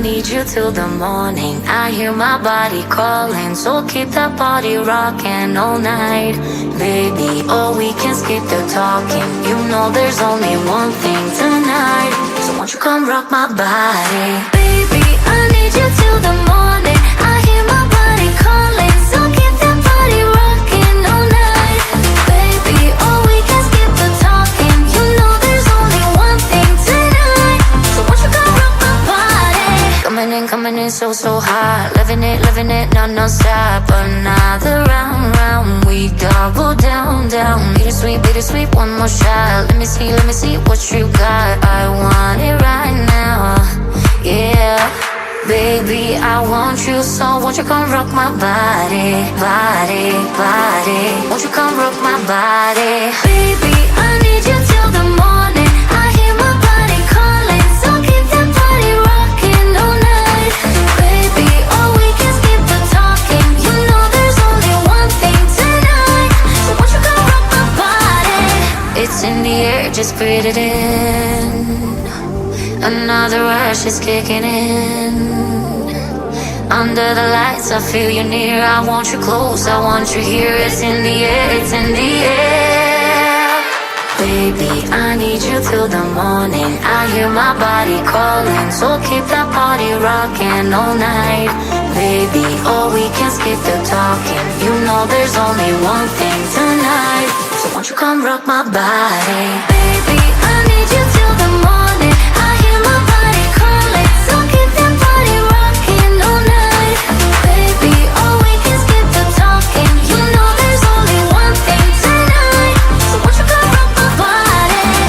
need you till the morning. I hear my body calling, so keep that body rocking all night. Baby, oh, we can skip the talking. You know there's only one thing tonight, so won't you come rock my body? Baby, I need you till the morning. I hear my body calling, so keep that body rocking all night. Baby, oh, we can skip the talking. You know there's only one thing tonight, so won't you come rock my body? Coming in so hot. Living it, non-stop. Another round, we double down. Bittersweet, one more shot. Let me see what you got. I want it right now, yeah. Baby, I want you, so won't you come rock my body? Won't you come rock my body? Baby, I need you till the morning. I hear my body calling, so keep that body rocking all night. Baby, oh, we can skip the talking. You know there's only one thing tonight, so won't you come rock my body? It's in the air, just breathe it in. Another rush is kicking in. Under the lights, I feel you near. I want you close, I want you here. It's in the air, it's in the air. Baby, I need you till the morning. I hear my body calling, so keep that body rocking all night. Baby, oh, we can skip the talking. You know there's only one thing tonight, so won't you come rock my body?